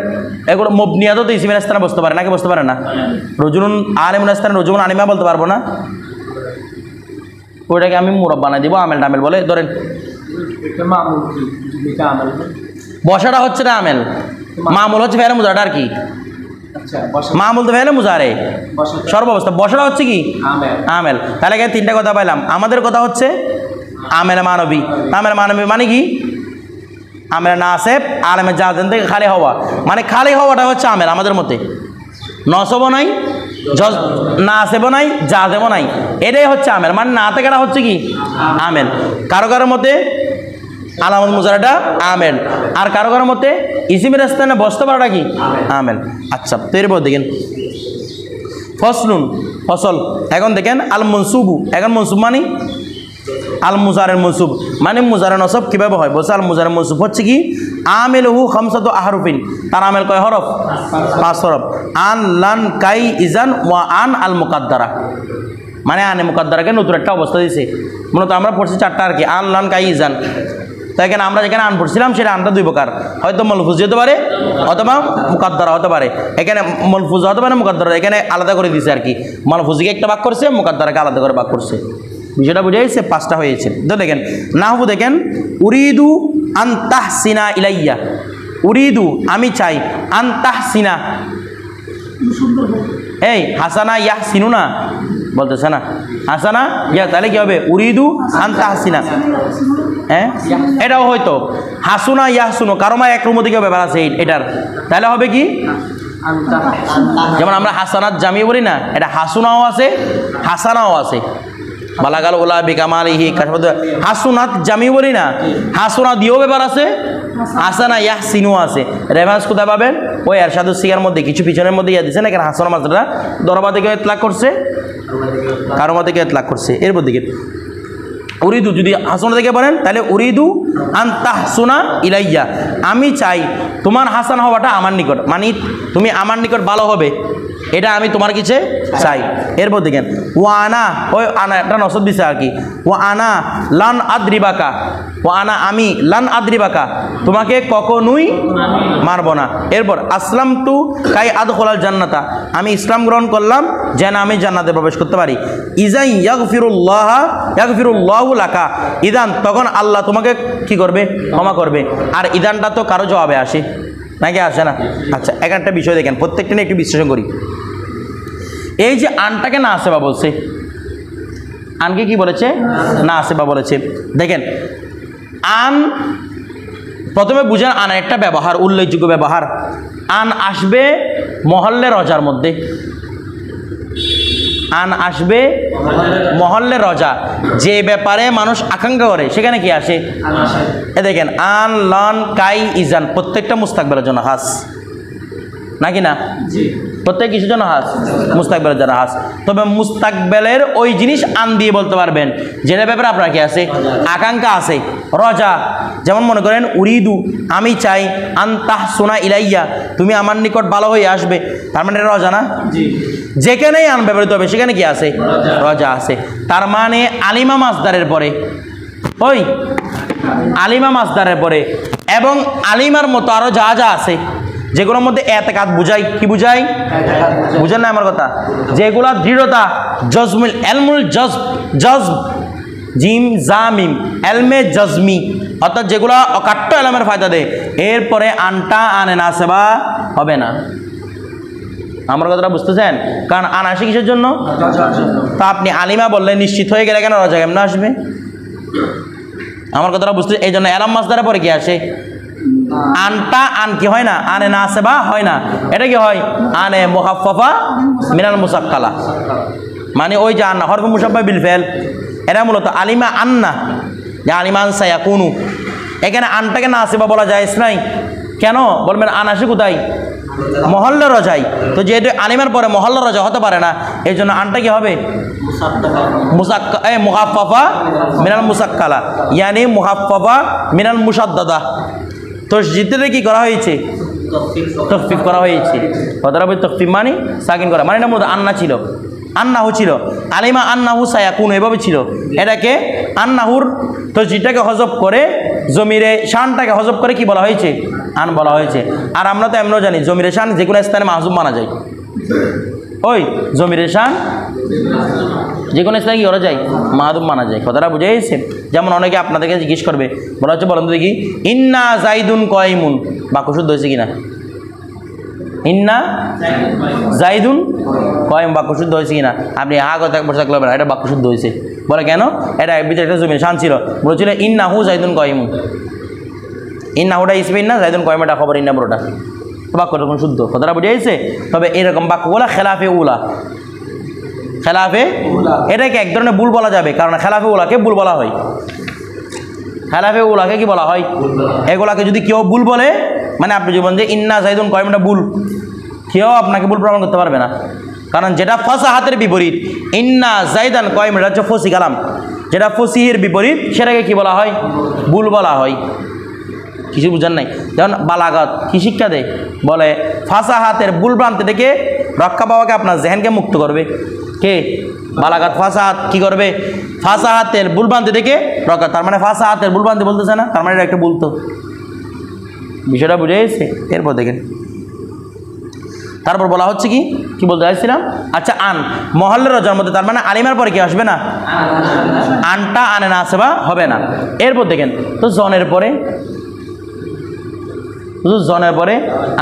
এগুলো মবনিয়াতও তো ইসিমের স্থানে বসতে পারে নাকি বসতে পারে না রজুলুন আলেমুন স্থানে রজুলুন আলিমা বলতে পারবো না ওইটাকে আমি মুরব বানাই দিব আমেল টামেল বলে ধরেন বসাটা হচ্ছে না আমেল মামুল হচ্ছে ফেলে মুজারটা আর কি মামুল তো ফেলে মুজারে সর্বাবস্থা বসাটা হচ্ছে কি আমেল তাহলে এখানে তিনটা কথা পাইলাম আমাদের কথা হচ্ছে আমেল মানবী আমেল মানবী মানে কি আমেল নাসেব আলেমের জাজেন থেকে খালি হওয়া মানে খালি হওয়াটা হচ্ছে আমেল আমাদের মতে নসব নাই না আসেব নাই যা দেব নাই এটাই হচ্ছে আমেল মানে না থেকে হচ্ছে কি আমেল কারো কারোর মতে আলামত মুজারাটা আমেল আর কারো কারোর মতে ইসিমের স্থানে বসতে পারাটা কি আমেল আচ্ছা তো এরপর দেখেন ফসলুন ফসল এখন দেখেন আল মনসুবু এখন মনসুব মানে আল মুজারের মনসুব মানে মুজারের নসব কীভাবে হয় বলছে আল মুজারের মনসুব হচ্ছে কি আমেলহু খামসাতু আহরুফিন তার আমেল কয় হরফ 5 হরফ আন লান কাই ইজান ওয়া আন আল মুকাদ্দারা মানে আনে মুকাদ্দারাকে নতুন একটা অবস্থা দিয়েছে মূলত আমরা পড়ছি 4টা আর কি আন লান কাই ইজান তাই এখানে আমরা যেখানে আন পড়ছিলাম সেটা আনটা 2 প্রকার হয়তো মলফুজ হতে পারে অথবা মুকাদ্দারা হতে পারে এখানে মলফুজ হতে পারে মুকাদ্দারা এখানে আলাদা করে দিয়েছে আর কি মলফুজকে একটা ভাগ করছে মুকাদ্দারাকে আলাদা করে ভাগ করছে বিষয়টা বুঝে গেছে 5টা হয়েছে তো দেখেন নাহবু দেখেন উরিদু আন তাহসিনা ইলাইয়া উরিদু আমি চাই আন তাহসিনা এই হাসানা ইয়াহসিনু না বলতেছে না হাসানা ইয়া তাহলে কি হবে উরিদু আন তাহসিনা হ্যাঁ এটাও হয়তো হাসুনা ইয়াহসুনু কারমা একরুমতিকে ব্যাপার আছে এটার তাহলে হবে কি যেমন আমরা হাসানাত জামি বলি না এটা হাসুনাও আছে হাসানাও আছে বালাগাল ওলা বিকামালিহি হাসুনাত জামি বলি না হাসুনা দিয়েও ব্যাপার আছে হাসানা ইয়াহসিনু আছে রেফারেন্স কোথায় পাবেন ওই এরশাদুস সিগার মধ্যে কিছু পিছনের মধ্যে ইয়া দিচ্ছেন এখানে হাসানা মাত্রাটা দরবা থেকে ইতলাক করছে কারোমা থেকে ইতলাক করছে এরপর দিকে উরিদু যদি হাসানা থেকে বলেন তাহলে উরিদু আন তাহসুনা ইলাইয়া, আমি চাই তোমার হাসান হওয়াটা আমার নিকট, মানে তুমি আমার নিকট ভালো হবে, এটা আমি তোমার কাছে চাই। এরপর দেখেন ও আনা, ওই আনা একটা নসব দিছে আর কি, ও আনা লান আদ্রিবাকা, ও আনা আমি লান আদ্রিবাকা, তোমাকে কখনোই মারব না। এরপর আসলাম তু কাই আদখলাল জান্নাতা, আমি ইসলাম গ্রহণ করলাম যেন আমি জান্নাতে প্রবেশ করতে পারি। ইজাই ইয়াগফিরুল্লাহু লাকা, ইদান তখন আল্লাহ তোমাকে কি করবে, ক্ষমা করবে। আর ইদানটা তো কারো জবাবে আসে নাকি আসে না? আচ্ছা, একটা বিষয় দেখেন, প্রত্যেকটা নিয়ে একটু বিশ্লেষণ করি। এই যে আনটাকে না আসে বা বলছে, আনকে কি বলেছে, না আসে বা বলেছে। দেখেন আন প্রথমে বুঝেন আন একটা ব্যবহার, উল্লেখযোগ্য ব্যবহার। আন আসবে মহল্লে রজার মধ্যে, আন আসবে মহল্লে রজা, যে ব্যাপারে মানুষ আকাঙ্ক্ষা করে সেখানে কি আসে, এ দেখেন আন লন কাই ইজান প্রত্যেকটা মুস্তাকবেলের জন্য হাস নাকি না? প্রত্যেক কিছুর জন্য হাস, মুস্তাকবেলের জন্য হাস। তবে মুস্তাকবেলের ওই জিনিস আন দিয়ে বলতে পারবেন যেটা ব্যাপারে আপনার কি আছে, আকাঙ্ক্ষা আছে। রজা যেমন মনে করেন উরিদু, আমি চাই, আন তাহসুনা ইলাইয়া, তুমি আমার নিকট ভালো হয়ে আসবে, তার মানে এটা রজা না? যেখানেই আন ব্যবহৃত হবে সেখানে কি আছে, রজা আছে। তার মানে আলিমা মাসদারের পরে, ওই আলিমা মাসদারের পরে এবং আলিমার মতো আরো যা যা আছে যেগুলোর মধ্যে এতেকাদ বুঝাই, কি বুঝাই, বুঝেন না আমার কথা? যেগুলা দৃঢ়তা, জজমুল এলমুল জজব জিম জামিম এলমে জজমি, অর্থাৎ যেগুলা অকাট্য এলমের ফায়দা দেয়, এরপরে আনটা আনে না সেবা হবে না। আমার কথাটা বুঝতেছেন? কারণ আন আসে কিসের জন্য? তা আপনি আলিমা বললে নিশ্চিত হয়ে গেলে কেন রজা কেমন আসবে? আমার কথাটা বুঝতে, এই জন্য এলাম মাসদারের পরে কি আসে, আনটা আন কি হয় না, আনে না সেবা হয় না, এটা কি হয়, আনে মুখাফফা মিনাল মুসাক্কালা, মানে ওই যে আন্না হরফ মুসাফফা বিল ফেল, এটা মূলত আলিমা আন্না, যে আলিমা আনসা ইয়াকুনু, এখানে আনটাকে না সেবা বলা যায় নাই। কেন বলবেন? আন আসে কোথায়, মহল্লা রজাই। তো যেহেতু আলিমার পরে মহল্লা রজা হতে পারে না, এই জন্য আনটা কি হবে, মুখাফফা মিনাল মুসাক্কালা, ইয়ানি মুখাফফা মিনাল মুসাদ্দাদা। তো জিদ্দে কি করা হয়েছে, তখফিফ করা হয়েছে। কথাটা বলি তখফিফ মানে সাকিন করা, মানে না মূলত আন্না ছিল, আন্নাহু ছিল, আলিমা আন্নাহু সায়াকুন এভাবে ছিল। এটাকে আন্নাহুর তসজিদটাকে হজব করে, জমিরে শানটাকে হজব করে কি বলা হয়েছে, আন বলা হয়েছে। আর আমরা তো এমনও জানি জমিরে শান যে কোনো স্থানে মাহজুব মানা যায়, ওই জমিরে শান যে কোনো স্থানে কি করা যায়, মাহজুব মানা যায়। কথাটা বুঝে গেছে? যেমন অনেকে আপনাদেরকে জিজ্ঞেস করবে, বলা হচ্ছে বলেন তো দেখি, ইন্না জাইদুন কয়মুন বাক্য শুদ্ধ হয়েছে কিনা, ইন্না জাইদুন কয়ম বাক্য শুদ্ধ হয়েছে কিনা? আপনি হা কথা বসে থাকলে এটা বাক্য শুদ্ধ হয়েছে। বলে কেন? এটা ভিতরে একটা জমির শান ছিল, বলেছিল ইন্নাহু জাইদুন কয়মুন, ইন্নাহুটা ইসবে ইন্না, জাইদুন কয়ম এটা খবর, ইন্না বড়টা বাক্যটা কোন শুদ্ধ। কথাটা বুঝে গেছে? তবে এরকম বাক্যগুলা খেলাফে উলা, খেলাফে এটাকে এক ধরনের ভুল বলা যাবে, কারণ খেলাফে উলাকে ভুল বলা হয়। খেলাফে উলাকে কি বলা হয়? এগুলাকে যদি কেউ ভুল বলে, মানে আপনি জীবন যে ইন্না জাইদুন কয়মটা ভুল, কেউ আপনাকে ভুল প্রমাণ করতে পারবে না। কারণ যেটা ফাসাহাতের বিপরীত, ইন্না জাইদান কয়ম, এটা হচ্ছে ফসি কালাম, যেটা ফসিহের বিপরীত সেটাকে কি বলা হয়? ভুল বলা হয়। কিছু বুঝার নাই? যেমন বালাগাত কি শিক্ষা দেয়? বলে ফাসাহাতের ভুল ভ্রান্তি থেকে রক্ষা পাওয়াকে আপনার জেহেনকে মুক্ত করবে কে? বালাগাত ফাসাহাত কি করবে? ফাসাহাতের ভুল ভ্রান্তি থেকে রক্ষা। তার মানে ফাসাহাতের ভুল ভ্রান্তি বলতেছে না, তার মানে এটা একটা বলতো। বিষয়টা বুঝে গেছে? এরপর দেখেন তারপর বলা হচ্ছে কি কি বলতে চাইছিলাম, আচ্ছা আন মহল্লের রজার মধ্যে, তার মানে আলিমার পরে কি আসবে না, আনটা আনে না আসে বা হবে না। এরপর দেখেন তো জনের পরে, জনের পরে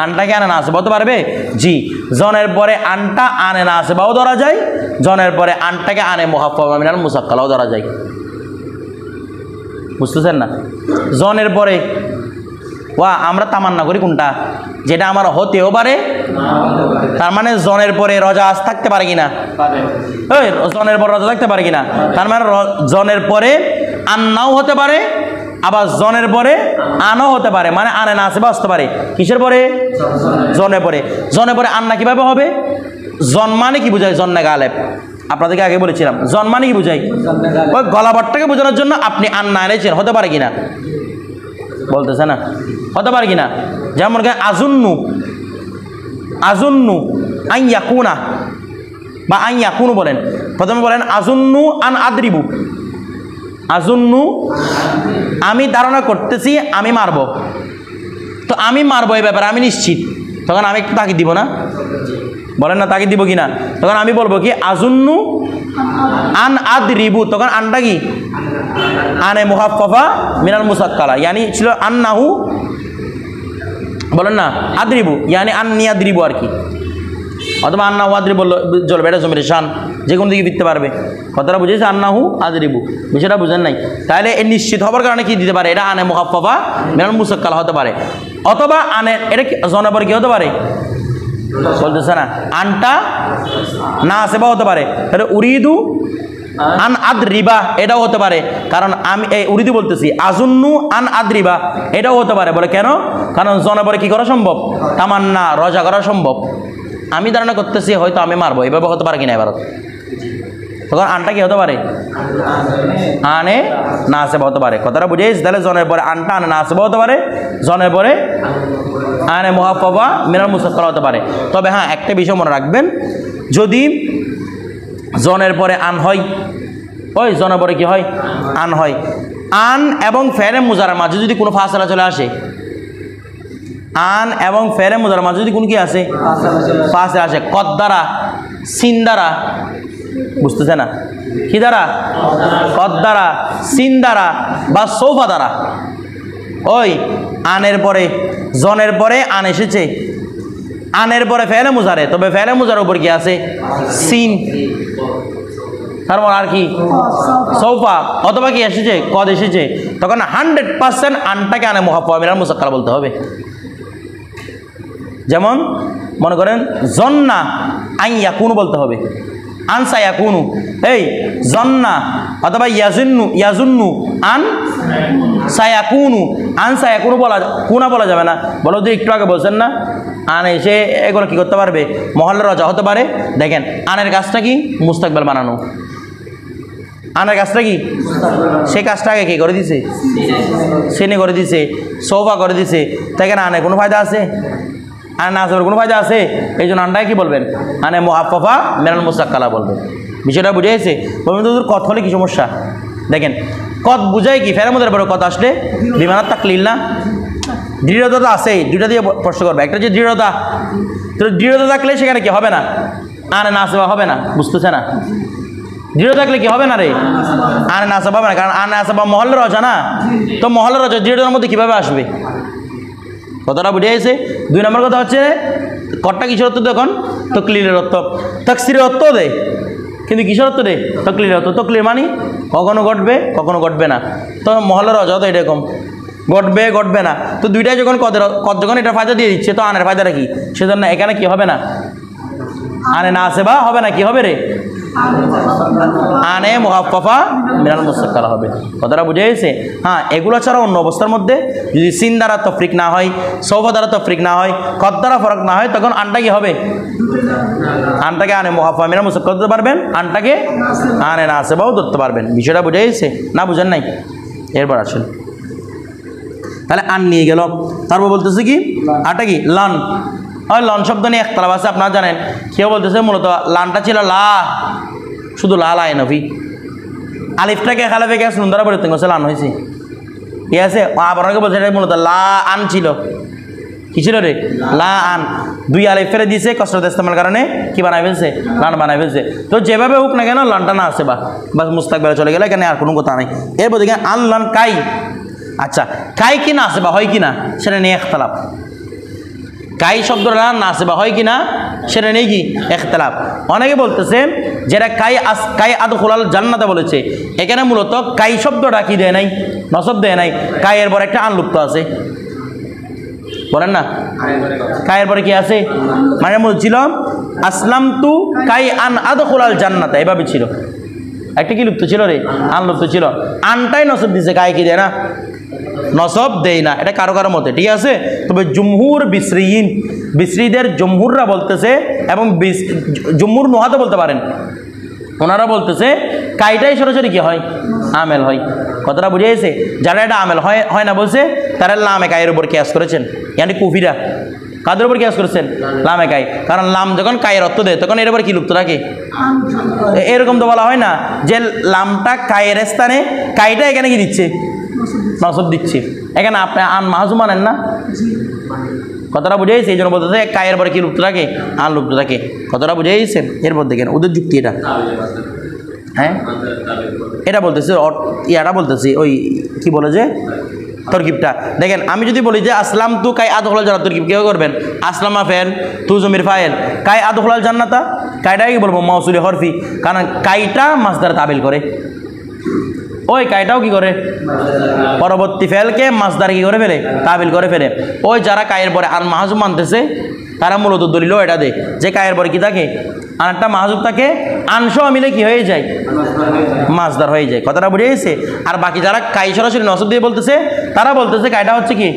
আনটাকে আনে না আসে বলতে পারবে? জি, জনের পরে আনটা আনে না আসে বাও ধরা যায়, জনের পরে আনটাকে আনে মুখাফফা মিনাল মুসাক্কালাও ধরা যায়। বুঝতেছেন না? জনের পরে ওয়া আমরা তামান্না করি কোনটা, যেটা আমার হতেও পারে, তার মানে জনের পরে রজা আজ থাকতে পারে কিনা, ওই জনের পরে রজা থাকতে পারে কিনা, তার মানে জনের পরে আন্নাও হতে পারে, আবার জনের পরে আনও হতে পারে, মানে আনে না আসে বা আসতে পারে। কিসের পরে? জনের পরে। জনের পরে আন্না কিভাবে হবে? জন মানে কি বোঝায়? জন্নে গালেব, আপনাদেরকে আগে বলেছিলাম জন মানে কি বুঝাই ওই গলাবারটাকে বোঝানোর জন্য আপনি আন না এনেছেন হতে পারে কিনা বলতেছে না হতে পারে কিনা যেমন আজুন্নু আজুন্নু আন ইয়াকুনা বা আন ইয়াকুনু বলেন প্রথমে বলেন আজুন্নু আন আদরিবু আজুন্নু আমি ধারণা করতেছি আমি মারবো তো আমি মারবো এই ব্যাপারে আমি নিশ্চিত তখন আমি একটু তাকে দিব না বলেন না তাকে দিব কি না তখন আমি বলবো কি আজুন্নু আন আদরিবু তখন আনটা কি আনে মুহাফফা মিনাল মুসাক্কালা ইয়ানি ছিল আন্নাহু বলেন না আদরিবু ইয়ানি আন্নি আদরিবু আর কি অথবা আন্নাহু আদরিবু বললো চলবে এটা জমির শান যে কোনো দিকে ফিরতে পারবে কথাটা বুঝেছে আন্নাহু আদরিবু বিষয়টা বুঝেন নাই তাহলে এর নিশ্চিত হবার কারণে কি দিতে পারে এটা আনে মুহাফফা মিনাল মুসাক্কালা হতে পারে অথবা আনে এটা জনবর কি হতে পারে বলতেছে না আনটা না আসে বা হতে পারে তাহলে উরিদু আন আদরিবা এটাও হতে পারে কারণ আমি এই উরিদু বলতেছি আজুন্নু আন আদরিবা এটাও হতে পারে বলে কেন কারণ জনবরে কি করা সম্ভব তামান্না রজা করা সম্ভব আমি ধারণা করতেছি হয়তো আমি মারবো এভাবে হতে পারে কিনা এবার তখন আনটা কি হতে পারে আনে না আসে হতে পারে কথাটা বুঝেছি তাহলে জনের পরে আনটা আনে না আসে হতে পারে জনের পরে আনে মুহাফফা মিনাল মুসাক্কালা হতে পারে তবে হ্যাঁ একটা বিষয় মনে রাখবেন যদি জনের পরে আন হয় ওই জনের পরে কি হয় আন হয় আন এবং ফেরে মুজারার মাঝে যদি কোনো ফাসলা চলে আসে আন এবং ফেরে মুজারার মাঝে যদি কোনো কি আসে ফাসলা আসে কদ দ্বারা সিন দ্বারা বুঝতেছে না কি দ্বারা কদ দ্বারা সিন দ্বারা বা সৌফা দ্বারা ওই আনের পরে জনের পরে আন এসেছে আনের পরে ফেলে মুজারে তবে ফেলে মুজার উপর কি আছে সিন তার মানে আর কি সৌফা অথবা কি এসেছে কদ এসেছে তখন 100% আনটাকে আনে মুহাফফা মিনাল মুসাক্কালা বলতে হবে যেমন মনে করেন জন্না আন ইয়াকুনু বলতে হবে আন সায়াকুনু এই জন্না অথবা ইয়াজুন্নু আন সায়াকুনু আন সায়াকুনু বলা যাবে না বলো যে একটু আগে বলছেন না আন এসে এগুলো কি করতে পারবে মহল্লা রজা হতে পারে দেখেন আনের কাজটা কি মুস্তাকবেল বানানো আনের কাজটা কি সেই কাজটা আগে কে করে দিছে সেনে করে দিছে সৌফা করে দিছে তাই কেন আনে কোনো ফায়দা আছে আর না আসবে কোনো ফায়দা আছে এই জন্য আনটাকে কি বলবেন আনে মুহাফফা মিনাল মুসাক্কালা বলবেন বিষয়টা বুঝে গেছে বলবেন তো কত হলে কি সমস্যা দেখেন কত বুঝায় কি ফেরার মধ্যে পরে কত আসলে বিমানার তাকলিল না দৃঢ়তা তো আছেই দুইটা দিয়ে প্রশ্ন করবে একটা যে দৃঢ়তা তো দৃঢ়তা থাকলে সেখানে কি হবে না আনে না আসবা হবে না বুঝতেছে না দৃঢ় থাকলে কি হবে না রে আনে না আসবা হবে না কারণ আনে আসবা মহল্লার রজা না তো মহল্লার রজা দৃঢ়তার মধ্যে কীভাবে আসবে কথাটা বুঝে গেছে দুই নম্বর কথা হচ্ছে কটটা কিসের অর্থ দেখুন তকলিলের অর্থ তাকসিরের অর্থ দেয় কিন্তু কিসের অর্থ দেয় তকলিলের অর্থ তকলির মানে কখনো ঘটবে কখনো ঘটবে না তো মহল্লার রজা তো এরকম ঘটবে ঘটবে না তো দুইটাই যখন কত যখন এটা ফায়দা দিয়ে দিচ্ছে তো আনের ফায়দাটা কি সেজন্য এখানে কি হবে না আনে না আসে বা হবে না কি হবে রে আনে মুহাফফা মিনাল মুসাক্কালা হবে কথাটা বুঝে গেছে হ্যাঁ এগুলো ছাড়া অন্য অবস্থার মধ্যে যদি সিন দ্বারা তফরিক না হয় সৌফা দ্বারা তফরিক না হয় কদ দ্বারা ফরক না হয় তখন আনটা কি হবে আনটাকে আনে মুহাফফা মিনাল মুসাক্কালা ধরতে পারবেন আনটাকে আনে না আসে বাও ধরতে পারবেন বিষয়টা বুঝে গেছে না বুঝেন নাই এরপর আসেন তাহলে আন নিয়ে গেল তারপর বলতেছে কি আটা কি লান হয় লন শব্দ নিয়ে একতলাপ আছে আপনারা জানেন কেউ বলতেছে মূলত লানটা ছিল লা শুধু লা লাই নফি আলিফটাকে খালাফে গিয়ে সুন্দর পরিবর্তন করছে লান হয়েছে ঠিক আছে আপনাকে বলছে এটা মূলত লা আন ছিল কি ছিল রে লা আন দুই আলিফ ফেলে দিয়েছে কসরত ইস্তেমাল কারণে কি বানাই ফেলছে লান বানাই ফেলছে তো যেভাবে হোক না কেন লানটা না আসে বা মুস্তাকবেলে চলে গেলে এখানে আর কোনো কথা নেই এরপর দেখেন আন লান কাই আচ্ছা কাই কি না আসে বা হয় কি না সেটা নিয়ে একতলাপ কাই শব্দটা না আসে বা হয় কি না সেটা নেই কি একতলাপ অনেকে বলতেছে যেটা কাই আদখুলাল জান্নাতে বলেছে এখানে মূলত কাই শব্দটা কি দেয় নাই নসব দেয় নাই কাইয়ের পর একটা আনলুপ্ত আছে বলেন না কাইয়ের পরে কি আছে মানে বলছিল আসলাম তু কাই আন আদখুলাল জান্নাতে এভাবে ছিল একটা কি লুপ্ত ছিল রে আনলুপ্ত ছিল আনটাই নসব দিছে কাই কি দেয় না নসব দেয় না এটা কারো কারো মতে ঠিক আছে তবে জুমহুর বিসরিদের জমহুররা বলতেছে এবং জমহুর নুহাতে বলতে পারেন ওনারা বলতেছে কাইটাই সরাসরি কি হয়, আমেল হয়। কথাটা বুঝে গেছে? যারা এটা আমেল হয় হয় না বলছে তারা লামে কায়ের উপর কেয়াস করেছেন, ইয়ানি কুফিরা কাদের উপর কেয়াস করেছেন, লামে কাই। কারণ লাম যখন কায়ের অর্থ দেয় তখন এর উপর কি লুপ্ত থাকে, এরকম তো বলা হয় না যে লামটা কায়ের স্থানে কাইটা এখানে কি দিচ্ছে, নসব দিচ্ছে। এখানে আপনি আন মাহাজুম আনেন না, কথাটা বুঝে গেছে? এই জন্য বলতে কায়ের পরে কি লুপ্ত থাকে, আন লুপ্ত থাকে। কথাটা বুঝে গেছেন? এরপর দেখেন ওদের যুক্তি এটা, হ্যাঁ এটা বলতেছি, ইয়াটা বলতেছি ওই কি বলে যে তরকিবটা দেখেন। আমি যদি বলি যে আসলাম তু কাই আদখলাল জান্নাত, তরকিব কেউ করবেন আসলামা ফেল তু জমির ফাইল কাই আদখলাল জান্নাতা, কাইটাই কি বলবো মাউসুলি হরফি, কারণ কাইটা মাসদার তাবিল করে, ওই কাইটাও কি করে পরবর্তী ফেলকে মাসদার কি করে ফেলে, তাবিল করে ফেলে। ওই যারা কায়ের পরে আর মাহাজুব মানতেছে তারা মূলত দলিল এটা দেয় যে কায়ের পরে কি থাকে, আর একটা মাহাজুব থাকে, আনসহ মিলে কি হয়ে যায়, মাসদার হয়ে যায়। কথাটা বুঝে গেছে? আর বাকি যারা কাই সরাসরি নসব দিয়ে বলতেছে তারা বলতেছে কাইটা হচ্ছে কি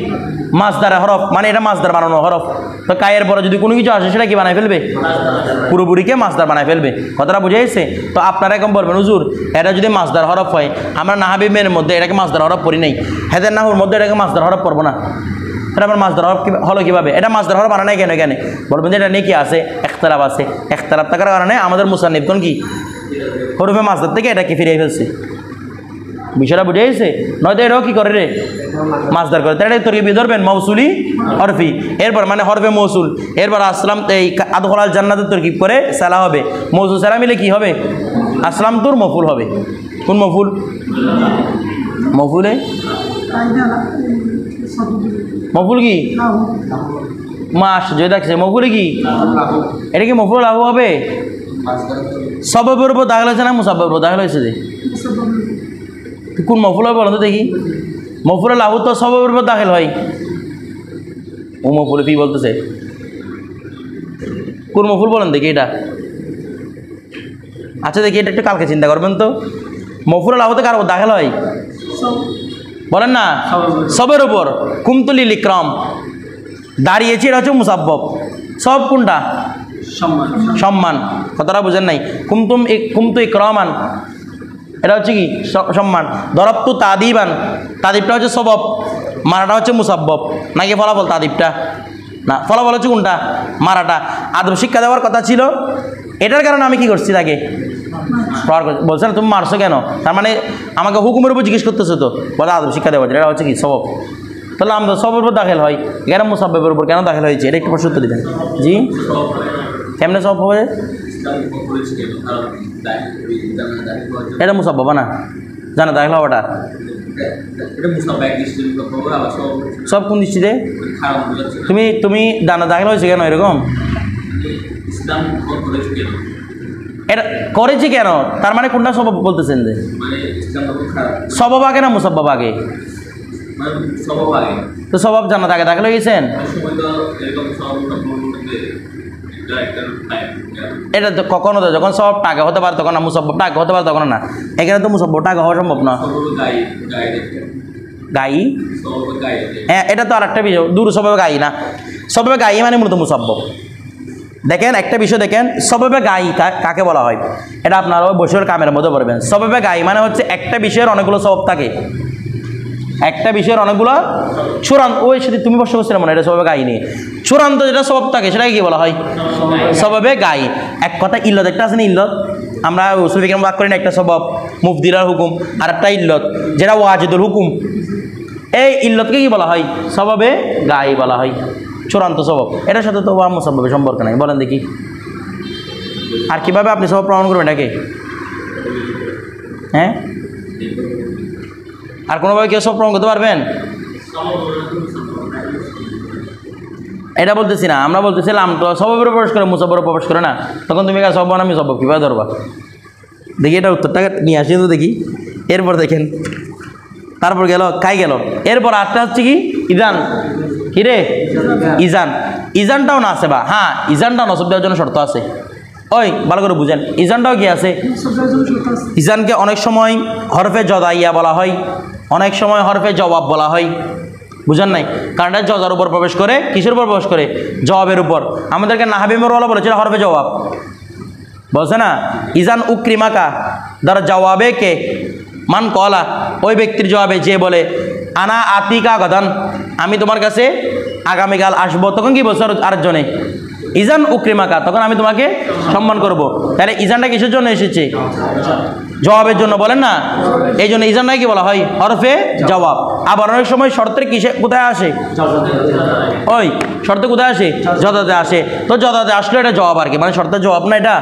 মাসদার হরফ, মানে এটা মাসদার বানানো হরফ। তো কায়ের পরে যদি কোনো কিছু আসে সেটা কি বানায় ফেলবে, পুরোপুরিকে মাসদার বানায় ফেলবে। কথাটা বুঝে গেছে? তো আপনারা এখন বলবেন হুজুর এটা যদি মাসদার হরফ হয়, আমরা নাহাবিবের মধ্যে এটাকে মাসদার হরফ পড়ি নাই, হেদের নাহুর মধ্যে এটাকে মাসদার হরফ পড়বো না, এটা আমার মাসদার হরফ হলো কীভাবে, এটা মাসদার হরফ বানানো কেন কেন বলবেন যে এটা নিয়ে কি আছে, এখতালাফ আছে। এখতালাফ থাকার কারণে আমাদের মুসান্নিফগণ কি হরফে মাসদার থেকে এটা কি ফিরিয়ে ফেলছে। বিষয়টা বুঝে গেছে? নয়তো এটাও কি করে রে মাসদার করে, তাহলে তরকিব ধরবেন মৌসুলি হরফি, এরপর মানে হরফে মৌসুল, এরপর আসলাম এই আদখলাল জান্নাতের তরকিব করে সালা হবে, মৌসুল সালা মিলে কি হবে, আসলাম তোর মফুল হবে। কোন মফুল, মফুলে মফুল কি মাস যে দেখছে মফুলে কি, এটা কি মফুল লাভ হবে, সবের উপর দাখিল হয়েছে না মুসাব্বের উপর দাখিল হয়েছে, যে কোন মফুল হবে বলেন তো দেখি। মফুলের লাভ তো সবের উপর দাখিল হয়, ও মফুলে কি বলতেছে, কোন মফুল বলেন দেখি এটা। আচ্ছা দেখি এটা একটু কালকে চিন্তা করবেন তো, মফুলের লাভ তো কার উপর দাখিল হয় বলেন না, সবের উপর। কুমতুলি ইকরাম দাঁড়িয়েছি, এটা হচ্ছে মুসাব্বব, সব কোনটা সম্মান। কথাটা বুঝেন নাই? কুমতু ইকরামান এটা হচ্ছে কি সম্মান। দরবতু তাদিবান, তাদিবটা হচ্ছে সবব, মারাটা হচ্ছে মুসাব্বব নাকি ফলাফল, তাদিবটা না, ফলাফল হচ্ছে কোনটা, মারাটা। আদব শিক্ষা দেওয়ার কথা ছিল, এটার কারণে আমি কি করছি তাকে বলছে না তুমি মারছো কেন, তার মানে আমাকে হুকুমের উপর জিজ্ঞেস করতেছো, তো বলে আদব শিক্ষা দেওয়া এটা হচ্ছে কি সবব। তাহলে আমরা সবের উপর দাখিল হয়, কেন মুসাব্বেবের উপর কেন দাখিল হয়েছে, এটা একটু প্রশ্ন উত্তর দিবেন। জি কেমনে সব হবে, এটা মুসাব্বব না জানা দাখিল হওয়াটা, সব কোন দৃষ্টিতে, তুমি জানা দাখিল হয়েছে কেন এরকম, এটা করেছি কেন, তার মানে কোনটা সবব বলতেছেন, যে সবব আগে না মুসাব্বব আগে, তো সবব জান্নাত আগে দাখিল হয়েছেন, এটা তো কখনো তো যখন সবটা আগে হতে পারে তখন না, মুসাব্ববটা আগে হতে পারে তখন না, এখানে তো মুসাব্ববটা আগে হওয়া সম্ভব না। গাই, হ্যাঁ এটা তো আর একটা বিষয়, দূর সবাবে গাই না, সবাবে গাই মানে মূলত মুসাব্বব। দেখেন একটা বিষয় দেখেন, সবাবে গাই কাকে বলা হয়, এটা আপনারা বসের কামের মধ্যে পড়বেন। সবাবে গাই মানে হচ্ছে একটা বিষয়ের অনেকগুলো সবব থাকে, একটা বিষয়ের অনেকগুলো চূড়ান্ত, ওই সেটি তুমি বসে বসে মনে, এটা সবাবে গাই নিয়ে চূড়ান্ত যেটা সবব থাকে সেটাকে কি বলা হয়, সবাবে গাই। এক কথা ইল্লত একটা আছে না, ইল্লত আমরা উসুল ফিকহে বাদ করি না, একটা সবব মুফদিরার হুকুম, আর একটা ইল্লত যেটা ওয়াজিদুল হুকুম, এই ইল্লতকে কি বলা হয়, সবাবে গাই বলা হয়, চূড়ান্ত সবব। এটার সাথে তো মুসাব্ববের সম্পর্ক নাই, বলেন দেখি। আর কিভাবে আপনি সবব প্রমাণ করবেন এটাকে, হ্যাঁ আর কোনোভাবে কেউ সব প্রমাণ করতে পারবেন, এটা বলতেছি না, আমরা বলতেছিলাম তো সবের প্রবেশ করে মুসাব্বরে প্রবেশ করে না, তখন তুমি সব আমি সব কীভাবে ধরবা, দেখি এটা উত্তরটা নিয়ে আসি তো দেখি। এরপর দেখেন তারপর গেল কাই গেল, এরপর আটটা হচ্ছে কি ইজান, কি রে ইজান, ইজানটাও না আছে বা, হ্যাঁ ইজানটাও নসব দেওয়ার জন্য শর্ত আছে, ওই ভালো করে বুঝেন ইজানটাও কি আছে। ইজানকে অনেক সময় হরফে জদাইয়া বলা হয়, অনেক সময় হরফে জবাব বলা হয়, বুঝেন নাই, কারণ এটা জজার উপর প্রবেশ করে, কিসের উপর প্রবেশ করে, জবাবের উপর। আমাদেরকে নাহাবি মোরওয়ালা বলেছিল হরফে জবাব, বলছে না ইজান উক্রিমাকা দ্বারা জবাবে কে মান কলা, ওই ব্যক্তির জবাবে যে বলে আনা আতিকা গদান, আমি তোমার কাছে আগামীকাল আসবো, তখন কি বলছে আরেকজনে ইজান উক্রিমাকা, তখন আমি তোমাকে সম্মান করব। তাহলে ইজানটা কিসের জন্য এসেছে? জবাবের জন্য, বলেন না? এই জন্য ইজানটাই কি বলা হয়? হরফে জবাব। আবার অনেক সময় শর্তের কোথায় আসে? ওই শর্তে কোথায় আসে? যদাতে আসে। তো যদাতে আসলে এটা জবাব আর কি, মানে শর্তের জবাব না এটা,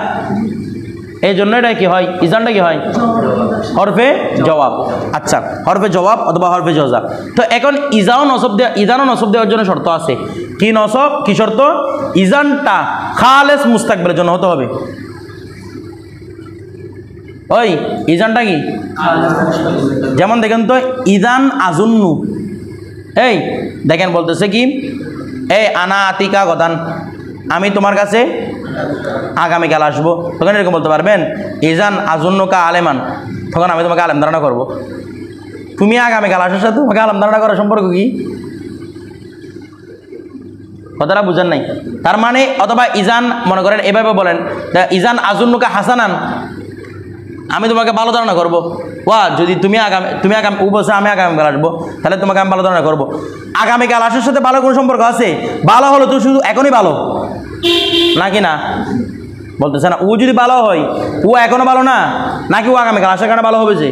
এই জন্য এটা কি হয়? ইজানটা কি হয়? হরফে জবাব। আচ্ছা, হরফে জবাব অথবা হরফে জজা। তো এখন ইজানও নসব দেওয়ার জন্য শর্ত আছে। কি নসব, কি শর্ত? ইজানটা খালেস মুস্তাকবিলের জন্য হতে হবে। ওই ইজানটা কি? যেমন দেখেন তো, ইজান আজুন্নু, এই দেখেন বলতেছে কি, এই আনা আতিকা গদান, আমি তোমার কাছে আগামীকাল আসবো, তখন এরকম বলতে পারবেন ইজান আজুন্নুকা আলেমান, তখন আমি তোমাকে আলেম ধারণা করবো। তুমি আগামীকাল আসার সাথে তোমাকে আলেম ধারণা করার সম্পর্ক কি? কথাটা বুঝেন নাই? তার মানে অথবা ইজান মনে করেন এভাবে বলেন, ইজান আজুন্নুকা হাসানান, আমি তোমাকে ভালো ধারণা করবো। যদি তুমি আগামী ও বলছে আমি আগামীকাল আসবো, তাহলে তোমাকে আমি ভালো ধারণা করবো। আগামীকাল আসার সাথে ভালো কোনো সম্পর্ক আছে? ভালো হলো তো শুধু এখনই ভালো নাকি না? বলতেছে না, ও যদি ভালো হয় ও এখনো ভালো না, নাকি ও আগামীকাল আসার কারণে ভালো হবে? যে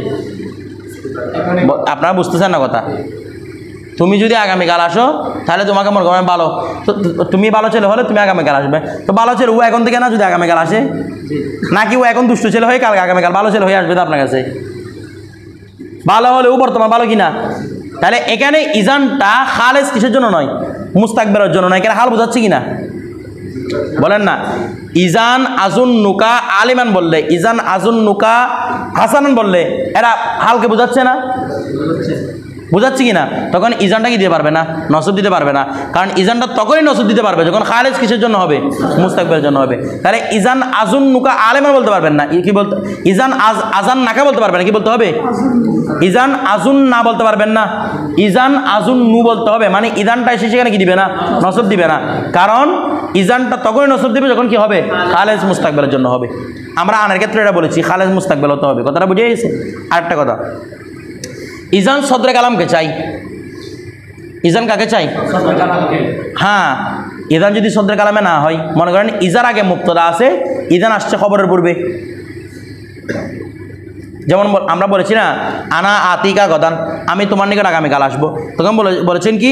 আপনারা বুঝতেছেন না কথা। তুমি যদি আগামীকাল আসো তাহলে তোমাকে মনে করেন ভালো, তো তুমি ভালো ছেলে হলে তুমি আগামীকাল আসবে। তো ভালো ছেলে ও এখন থেকে না যদি আগামীকাল আসে, নাকি ও এখন দুষ্ট ছেলে হয়ে কালকে আগামীকাল ভালো ছেলে হয়ে আসবে তো আপনার কাছে? ভালো হলে ও বর্তমান ভালো কিনা? তাহলে এখানে ইজানটা খালেস কিসের জন্য নয়? মুস্তাকবিলের জন্য নয়। এখানে হাল বোঝাচ্ছে কিনা বলেন না? ইজান আজুন নুকা আলিমান বললে, ইজান আজুন নুকা হাসানান বললে, এরা হালকে বোঝাচ্ছে না? বোঝাচ্ছি কিনা? তখন ইজানটা কি দিতে পারবে না? নসব দিতে পারবে না। কারণ ইজানটা তখনই নসব দিতে পারবে যখন খালেজ কিসের জন্য হবে? মুস্তাকবিলের জন্য হবে। তাহলে ইজান আজুন নুকা আলেমান বলতে পারবেন না। কি বলতে? ইজান আজান নাকা বলতে পারবেন না। কি বলতে হবে? ইজান আজুন না বলতে পারবেন না, ইজান আজুন নু বলতে হবে। মানে ইজানটা এসে সেখানে কি দিবে না? নসব দিবে না। কারণ ইজানটা তখনই নসব দিবে যখন কি হবে? খালেজ মুস্তাকবিলের জন্য হবে। আমরা আনের ক্ষেত্রে এটা বলেছি, খালেজ মুস্তাকবিল হতে হবে। কথাটা বুঝে গেছে? আরেকটা কথা, ইজান সদরে কালামকে চাই। ইজান কাকে চাই? হ্যাঁ, ইজান যদি সদরে কালামে না হয়, মনে করেন ইজার আগে মুক্তদা আছে, ইজান আসছে খবরের পূর্বে। যেমন আমরা বলেছি না আনা আতিকা গদান, আমি তোমার নিকট আগামীকাল আসবো, তখন বলেছেন কি?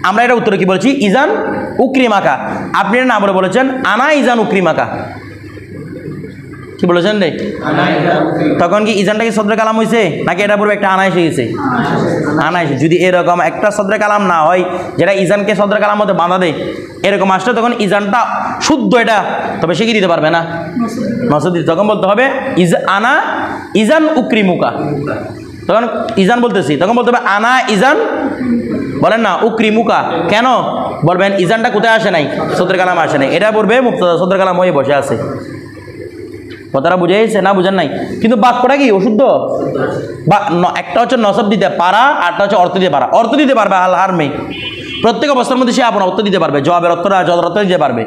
আমরা এটা উত্তরে কি বলেছি? ইজান উক্রিমাকা। আপনি না বলে বলেছেন আনা ইজান উক্রিমাকা। কি বলেছেন রে? তখন কি ইজানটা কি সদরে কালাম হয়েছে, নাকি এটা পূর্বে একটা আনা এসে গেছে? আনা এসে। যদি এরকম একটা সদরে কালাম না হয় যেটা ইজানকে সদরে কালাম মধ্যে বাঁধা দেয়, এরকম আসলে তখন ইজানটা শুদ্ধ এটা, তবে সে কি দিতে পারবে না? নসব দিতে। তখন বলতে হবে আনা ইজান উক্রিমুকা। তখন ইজান বলতেছি, তখন বলতে হবে আনা ইজান, বলেন না উক্রিমুকা। কেন বলবেন? ইজানটা কোথায় আসে নাই? সদরে কালাম আসে নাই। এটা পূর্বে মুক্তদা সদরে কালাম হয়ে বসে আছে। কথাটা বুঝে গেছে না? বুঝেন নাই? কিন্তু বাক্যটা কি অশুদ্ধ? বা একটা হচ্ছে নসব দিতে পারা, আরটা হচ্ছে অর্থ দিতে পারা। অর্থ দিতে পারবে হার মেয়ে, প্রত্যেক অবস্থার মধ্যে সে আপন অর্থ দিতে পারবে, জবাবের অর্থটা জবাবের অর্থ দিতে পারবে,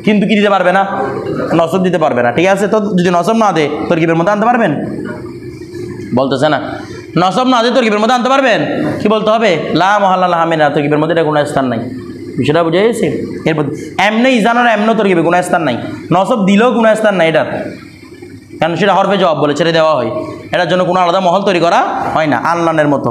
কিন্তু কি দিতে পারবে না? নসব দিতে পারবে না। ঠিক আছে? তো যদি নসব না দেয় তরকিবের মধ্যে আনতে পারবেন? বলতেছে না নসব না দেয় তরকিবের মধ্যে আনতে পারবেন? কি বলতে হবে? লা মহাল্লা হামিনা, তরকিবের মধ্যে এটা গুণস্থান নাই। বিষয়টা বুঝে গেছে? এরপর এমনি ইজানোর এমনও তরকিবে গুণস্থান নাই, নসব দিলেও গুণস্থান নাই এটার, কারণ সেটা হরফে জবাব বলে ছেড়ে দেওয়া হয়। এটার জন্য কোনো আলাদা মহল তৈরি করা হয় না, আনলানের মতো।